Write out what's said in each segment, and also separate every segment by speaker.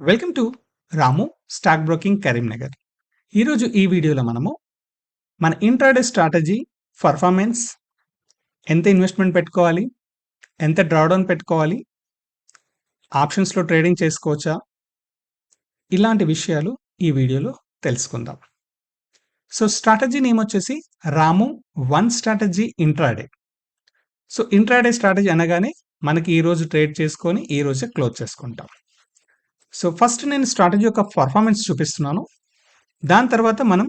Speaker 1: Welcome to Ramu stock broking Karimnagar. ఈరోజు ఈ వీడియోలో మనము మన ఇంట్రాడే స్ట్రాటజీ పర్ఫార్మెన్స్, ఎంత ఇన్వెస్ట్మెంట్ పెట్టుకోవాలి, ఎంత డ్రాడౌన్ పెట్టుకోవాలి, ఆప్షన్స్లో ట్రేడింగ్ చేసుకోవచ్చా, ఇలాంటి విషయాలు ఈ వీడియోలో తెలుసుకుందాం. సో స్ట్రాటజీ నేమ్ వచ్చేసి Ramu one strategy intraday. So intraday strategy అనగానే మనకి ఈ రోజు ట్రేడ్ చేసుకొని ఈ రోజే క్లోజ్ చేసుకుంటాం. సో ఫస్ట్ నేను స్ట్రాటజీ యొక్క పర్ఫార్మెన్స్ చూపిస్తున్నాను. దాని తర్వాత మనం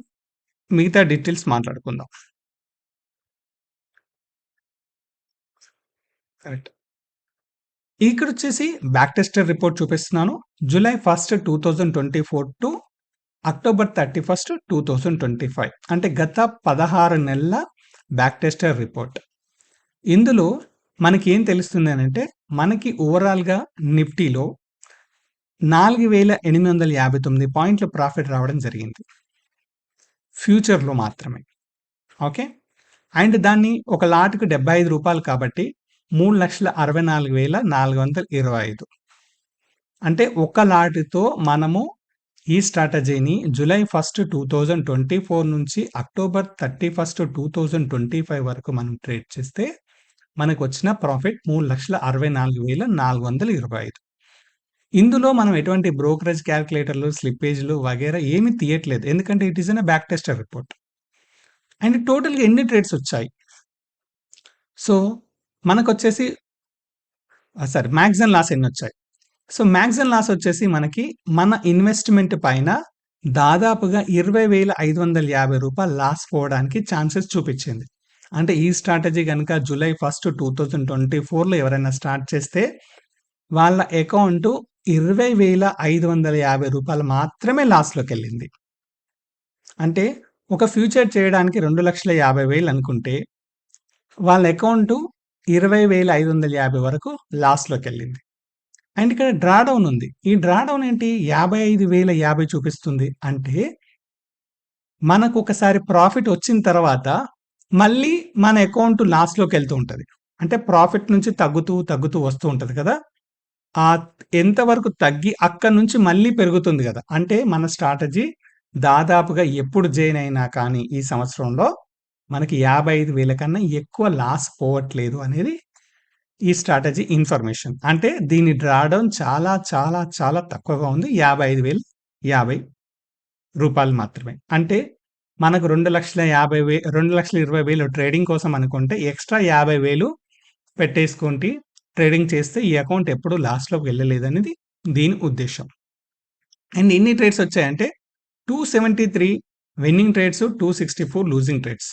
Speaker 1: మిగతా డీటెయిల్స్ మాట్లాడుకుందాం. కరెక్ట్. ఇక్కడ వచ్చేసి బ్యాక్ టెస్టర్ రిపోర్ట్ చూపిస్తున్నాను. జూలై 1, 2024 టు అక్టోబర్ 31, 2025 అంటే గత 16 నెలల బ్యాక్ టెస్టర్ రిపోర్ట్. ఇందులో మనకి ఏం తెలుస్తుంది అంటే మనకి ఓవరాల్గా నిఫ్టీలో 4859 పాయింట్ల ప్రాఫిట్ రావడం జరిగింది ఫ్యూచర్లో మాత్రమే. ఓకే, అండ్ దాన్ని ఒక లాట్కు 75 రూపాయలు కాబట్టి 3,64,425. అంటే ఒక లాట్తో మనము ఈ స్ట్రాటజీని జూలై 1, 2024 నుంచి అక్టోబర్ 31, 2025 వరకు మనం ట్రేడ్ చేస్తే మనకు వచ్చిన ప్రాఫిట్ 3,64,425. ఇందులో మనం ఎటువంటి బ్రోకరేజ్ క్యాల్కులేటర్లు, స్లిప్పేజ్లు వగేరా ఏమి తీయట్లేదు, ఎందుకంటే it is an back tester report. And టోటల్గా ఎన్ని ట్రేడ్స్ వచ్చాయి? సో మనకొచ్చేసి మ్యాక్సిమం లాస్ ఎన్ని వచ్చాయి? సో మ్యాక్సిమం లాస్ వచ్చేసి మనకి మన ఇన్వెస్ట్మెంట్ పైన దాదాపుగా 20,550 రూపాయలు లాస్ పోవడానికి ఛాన్సెస్ చూపించింది. అంటే ఈ స్ట్రాటజీ కనుక జూలై 1, 2024లో ఎవరైనా స్టార్ట్ చేస్తే వాళ్ళ అకౌంట్ 20,550 రూపాయలు మాత్రమే లాస్లోకి వెళ్ళింది. అంటే ఒక ఫ్యూచర్ చేయడానికి 2,50,000 అనుకుంటే వాళ్ళ అకౌంట్ 20,550 వరకు లాస్లోకి వెళ్ళింది. అండ్ ఇక్కడ డ్రాడౌన్ ఉంది. ఈ డ్రాడౌన్ ఏంటి? 55,050 చూపిస్తుంది. అంటే మనకు ఒకసారి ప్రాఫిట్ వచ్చిన తర్వాత మళ్ళీ మన అకౌంట్ లాస్లోకి వెళ్తూ ఉంటుంది. అంటే ప్రాఫిట్ నుంచి తగ్గుతూ తగ్గుతూ వస్తూ ఉంటుంది కదా, ఆ ఎంతవరకు తగ్గి అక్కడి నుంచి మళ్ళీ పెరుగుతుంది కదా. అంటే మన స్ట్రాటజీ దాదాపుగా ఎప్పుడు జాయిన్ అయినా కానీ ఈ సంవత్సరంలో మనకి 55,000 కన్నా ఎక్కువ లాస్ పోవట్లేదు అనేది ఈ స్ట్రాటజీ ఇన్ఫర్మేషన్. అంటే దీని డ్రాడౌన్ చాలా చాలా చాలా తక్కువగా ఉంది. 55,050 రూపాయలు మాత్రమే. అంటే మనకు 2,20,000 ట్రేడింగ్ కోసం అనుకుంటే ఎక్స్ట్రా 50,000 పెట్టేసుకుంటే ట్రేడింగ్ చేస్తే ఈ అకౌంట్ ఎప్పుడు లాస్ట్లోకి వెళ్ళలేదనేది దీని ఉద్దేశం. అండ్ ఎన్ని ట్రేడ్స్ వచ్చాయంటే 273 winnowing trades, 264 losing trades.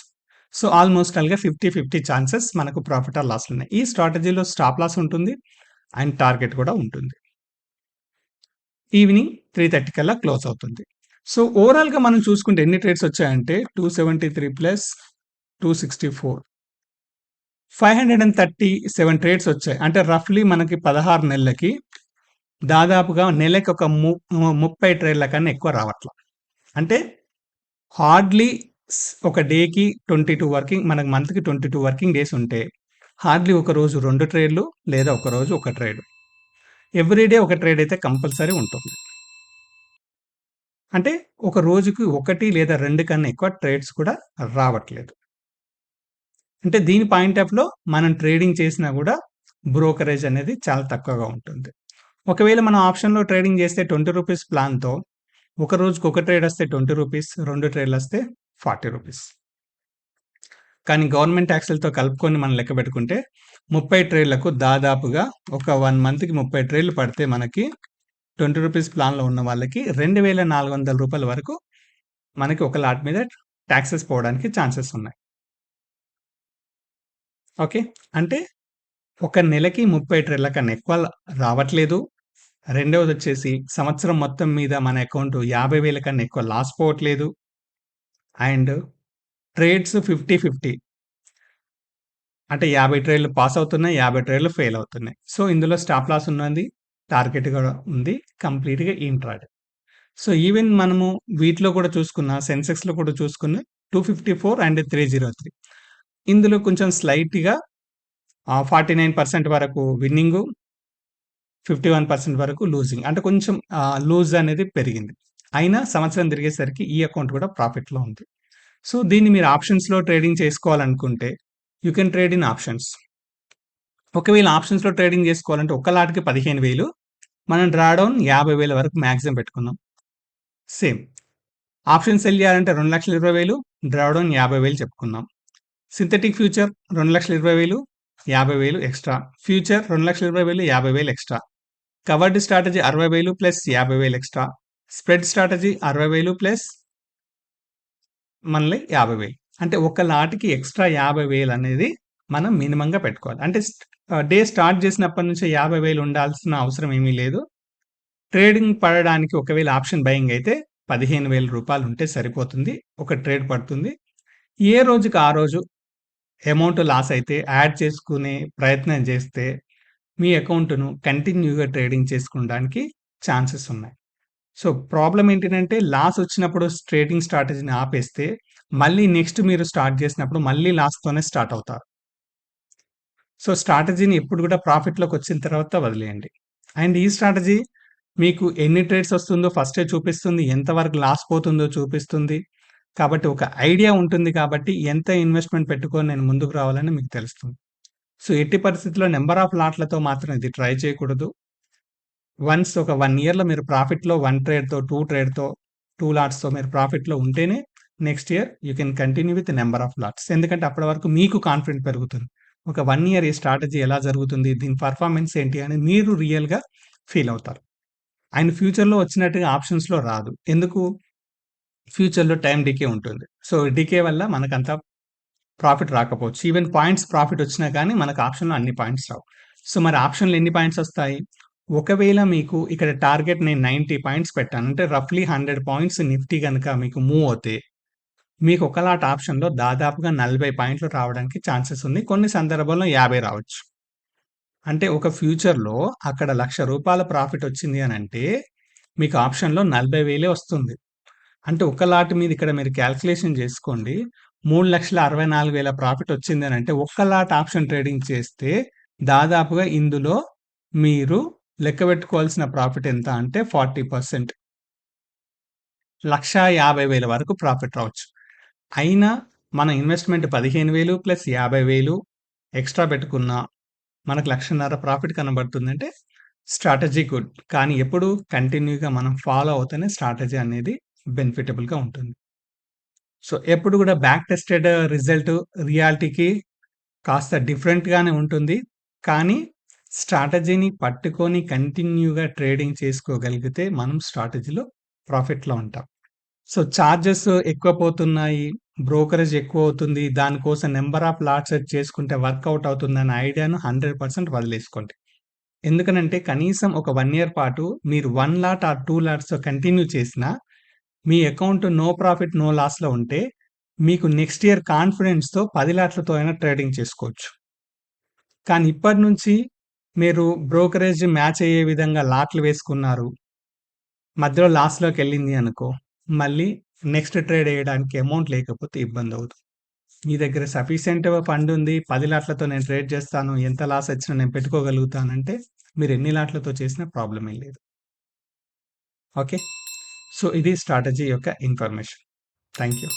Speaker 1: So almost అలాగా 50-50 ఛాన్సెస్ మనకు ప్రాఫిట్ ఆర్ లాస్ ఉన్నాయి. ఈ స్ట్రాటజీలో స్టాప్ లాస్ ఉంటుంది అండ్ టార్గెట్ కూడా ఉంటుంది. ఈవినింగ్ 3:30 కల్లా క్లోజ్ అవుతుంది. సో ఓవరాల్గా మనం చూసుకుంటే ఎన్ని ట్రేడ్స్ వచ్చాయంటే 273 ప్లస్ 264 537 ట్రేడ్స్ వచ్చాయి. అంటే రఫ్లీ మనకి 16 నెలలకి దాదాపుగా నెలకి ఒక 30 ట్రేడ్ల కన్నా ఎక్కువ రావట్లా. అంటే హార్డ్లీ ఒక డేకి 22 వర్కింగ్, మనకు మంత్కి 22 వర్కింగ్ డేస్ ఉంటే హార్డ్లీ ఒక రోజు 2 ట్రేడ్లు లేదా ఒక రోజు ఒక ట్రేడ్, ఎవ్రీడే ఒక ట్రేడ్ అయితే కంపల్సరీ ఉంటుంది. అంటే ఒక రోజుకి 1 లేదా 2 కన్నా ఎక్కువ ట్రేడ్స్ కూడా రావట్లేదు. అంటే దీని పాయింట్ ఆఫ్లో మనం ట్రేడింగ్ చేసినా కూడా బ్రోకరేజ్ అనేది చాలా తక్కువగా ఉంటుంది. ఒకవేళ మనం ఆప్షన్లో ట్రేడింగ్ చేస్తే 20 రూపీస్ ప్లాన్తో ఒక రోజుకి ఒక ట్రేడ్ వస్తే 20 రూపీస్, 2 ట్రేడ్లు వస్తే 40 రూపీస్. కానీ గవర్నమెంట్ ట్యాక్స్లతో కలుపుకొని మనం లెక్క పెట్టుకుంటే 30 ట్రేడ్లకు దాదాపుగా ఒక 1 మంత్కి 30 ట్రేడ్లు పడితే మనకి 20 రూపీస్ ప్లాన్లో ఉన్న వాళ్ళకి 2,400 రూపాయల వరకు మనకి ఒక లాట్ మీద ట్యాక్సెస్ పోవడానికి ఛాన్సెస్ ఉన్నాయి. ఓకే, అంటే ఒక నెలకి 30 ట్రేడ్ల కన్నా ఎక్కువ రావట్లేదు. రెండవది వచ్చేసి సంవత్సరం మొత్తం మీద మన అకౌంట్ 50,000 కన్నా ఎక్కువ లాస్ పోవట్లేదు. అండ్ ట్రేడ్స్ 50-50, అంటే 50 ట్రేడ్లు పాస్ అవుతున్నాయి, 50 ట్రేడ్లు ఫెయిల్ అవుతున్నాయి. సో ఇందులో స్టాప్ లాస్ ఉన్నది, టార్గెట్ కూడా ఉంది, కంప్లీట్గా ఇంట్రాడే. సో ఈవెన్ మనము వీటిలో కూడా చూసుకున్న, సెన్సెక్స్లో కూడా చూసుకున్న 254 అండ్ 303, ఇందులో కొంచెం స్లైట్గా 49% వరకు విన్నింగు, 51% వరకు లూజింగ్. అంటే కొంచెం లూజ్ అనేది పెరిగింది. అయినా సంవత్సరం తిరిగేసరికి ఈ అకౌంట్ కూడా ప్రాఫిట్‌లో ఉంది. సో, దీన్ని మీరు ఆప్షన్స్‌లో ట్రేడింగ్ చేసుకోవాలనుకుంటే, you can trade in options. ఒకవేళ ఆప్షన్స్‌లో ట్రేడింగ్ చేసుకోవాలంటే ఒక్క లాట్‌కి 15,000 మనం డ్రాడౌన్ 50,000 వరకు మాక్సిమం పెట్టుకున్నాం. సేమ్. ఆప్షన్ సెల్ చేయాలంటే 2,20,000 డ్రాడౌన్ 50,000 చెప్పుకున్నాం. Synthetic future 2,20,000 50,000 extra. Future 2,20,000 50,000 extra. Covered strategy 60,000 plus 50,000 extra. Spread strategy 60,000 plus మళ్ళీ 50,000. అంటే ఒక లాట్‌కి ఎక్స్‌ట్రా 50,000 అనేది మనం మినిమమ్‌గా పెట్టుకోవాలి. అంటే డే స్టార్ట్ చేసినప్పటి నుంచే 50,000 ఉండాల్సిన అవసరం ఏమీ లేదు. ట్రేడింగ్ పడడానికి ఒకవేళ ఆప్షన్ బయింగ్ అయితే రూ. 15,000 ఉంటే సరిపోతుంది. ఒక ట్రేడ్ పడుతుంది. ఏ రోజుకి ఆ రోజు అమౌంట్ లాస్ అయితే యాడ్ చేసుకునే ప్రయత్నం చేస్తే మీ అకౌంట్‌ను కంటిన్యూ‌గా ట్రేడింగ్ చేసుకోవడానికి ఛాన్సెస్ ఉన్నాయి. సో, ప్రాబ్లమ్ ఏంటిదంటే లాస్ వచ్చినప్పుడు ట్రేడింగ్ స్ట్రాటజీని ఆపేస్తే మళ్ళీ నెక్స్ట్ మీరు స్టార్ట్ చేసినప్పుడు మళ్ళీ లాస్‌తోనే స్టార్ట్ అవుతారు. సో, స్ట్రాటజీని ఎప్పుడు కూడా ప్రాఫిట్‌లోకొచ్చిన తర్వాత వదిలేయండి. అండ్ ఈ స్ట్రాటజీ మీకు ఎన్ని ట్రేడ్స్ వస్తుందో ఫస్టే చూపిస్తుంది. ఎంతవరకు లాస్ పోతుందో చూపిస్తుంది. కాబట్టి ఒక ఐడియా ఉంటుంది కాబట్టి ఎంత ఇన్వెస్ట్‌మెంట్ పెట్టుకొని నేను ముందుకు రావాలని మీకు తెలుస్తుంది. సో, ఎట్టి పరిస్థితిలో నంబర్ ఆఫ్ లాట్‌లతో మాత్రం ఇది ట్రై చేయకూడదు. వన్స్ ఒక 1 ఇయర్‌లో మీరు ప్రాఫిట్‌లో 1 ట్రేడ్‌తో, 2 ట్రేడ్‌తో, 2 లాట్స్‌తో మీరు ప్రాఫిట్‌లో ఉంటేనే next year you can continue with number of lots. ఎందుకంటే అప్పటి వరకు మీకు కాన్ఫిడెంట్ పెరుగుతుంది. ఒక 1 ఇయర్ ఈ స్ట్రాటజీ ఎలా జరుగుతుంది? దీని పెర్ఫార్మన్స్ ఏంటి? అని మీరు రియల్‌గా ఫీల్ అవుతారు. అండ్ ఫ్యూచర్‌లో వచ్చినట్టుగా ఆప్షన్స్‌లో రాదు. ఎందుకు? ఫ్యూచర్‌లో టైమ్ డికే ఉంటుంది. సో, డికే వల్ల మనకంత ప్రాఫిట్ రాకపోవచ్చు. ఈవెన్ పాయింట్స్ ప్రాఫిట్ వచ్చినా కానీ మనకు ఆప్షన్‌లో అన్ని పాయింట్స్ రావు. సో, మరి ఆప్షన్‌లో ఎన్ని పాయింట్స్ వస్తాయి? ఒకవేళ మీకు ఇక్కడ టార్గెట్ నేను 90 పాయింట్స్ పెట్టాను. అంటే రఫ్‌లీ 100 పాయింట్స్ నిఫ్టీ గనక మీకు మూవ్ అవుతే, మీకు ఒక లాట్ ఆప్షన్‌లో దాదాపుగా 40 పాయింట్లు రావడానికి ఛాన్సెస్ ఉంది. కొన్ని సందర్భాల్లో 50 రావచ్చు. అంటే ఒక ఫ్యూచర్‌లో అక్కడ రూ. 1,00,000 ప్రాఫిట్ వచ్చింది అనంటే, మీకు ఆప్షన్‌లో 40,000 వస్తుంది. అంటే ఒక లాట్ మీద ఇక్కడ మీరు కాలిక్యులేషన్ చేసుకోండి. 3,64,000 ప్రాఫిట్ వచ్చిందనంటే ఒక్క లాట్ ఆప్షన్ ట్రేడింగ్ చేస్తే దాదాపుగా ఇందులో మీరు లెక్కబెట్టుకోవాల్సిన ప్రాఫిట్ ఎంత అంటే 40%. 1,50,000 వరకు ప్రాఫిట్ రావచ్చు. అయినా మన ఇన్వెస్ట్‌మెంట్ 15,000 ప్లస్ 50,000 ఎక్స్‌ట్రా పెట్టుకున్నా మనకు 1,50,000 ప్రాఫిట్ కనబడుతుందంటే స్ట్రాటజీ గుడ్. కానీ ఎప్పుడు కంటిన్యూ‌గా మనం ఫాలో అవుతేనే స్ట్రాటజీ అనేది బెనిఫిటబుల్‌గా ఉంటుంది. సో, ఎప్పుడు కూడా బ్యాక్ టెస్టెడ్ రిజల్ట్ రియాలిటీకి కాస్త డిఫరెంట్‌గానే ఉంటుంది. కానీ స్ట్రాటజీని పట్టుకొని కంటిన్యూ‌గా ట్రేడింగ్ చేసుకోగలిగితే మనం స్ట్రాటజీలో ప్రాఫిట్‌లో ఉంటాం. సో, చార్జెస్ ఎక్కువ పోతున్నాయి. బ్రోకరేజ్ ఎక్కువవుతుంది. దానికోసం నంబర్ ఆఫ్ లాట్స్ సెట్ చేసుకుంటే వర్కౌట్ అవుతుందన్న ఐడియాను 100% వదిలేసుకోండి. ఎందుకనంటే కనీసం ఒక 1 ఇయర్ పాటు మీరు 1 లాట్ ఆర్ 2 లాట్స్‌తో కంటిన్యూ చేసినా మీ అకౌంట్ నో ప్రాఫిట్, నో లాస్‌లో ఉంటే మీకు నెక్స్ట్ ఇయర్ కాన్ఫిడెన్స్‌తో 10 లాట్లతో అయినా ట్రేడింగ్ చేసుకోవచ్చు. కానీ ఇప్పటి నుంచి మీరు బ్రోకరేజ్ మ్యాచ్ అయ్యే విధంగా లాట్లు వేసుకున్నారు. మధ్యలో లాస్‌లోకెళ్ళింది అనుకో, మళ్ళీ నెక్స్ట్ ట్రేడ్ ఎయడానికి అమౌంట్ లేకపోతే ఇబ్బందవుతుంది. మీ దగ్గర సఫిషియంట్ ఫండ్ ఉంది. 10 లాట్లతో నేను ట్రేడ్ చేస్తాను. ఎంత లాస్ వచ్చినా నేను పెట్టుకోగలుగుతానంటే మీరు ఎన్ని లాట్లతో చేసినా ప్రాబ్లమ్ ఏం లేదు. ఓకే. సో, ఇది స్ట్రాటజీ యొక్క ఇన్ఫర్మేషన్. Thank you.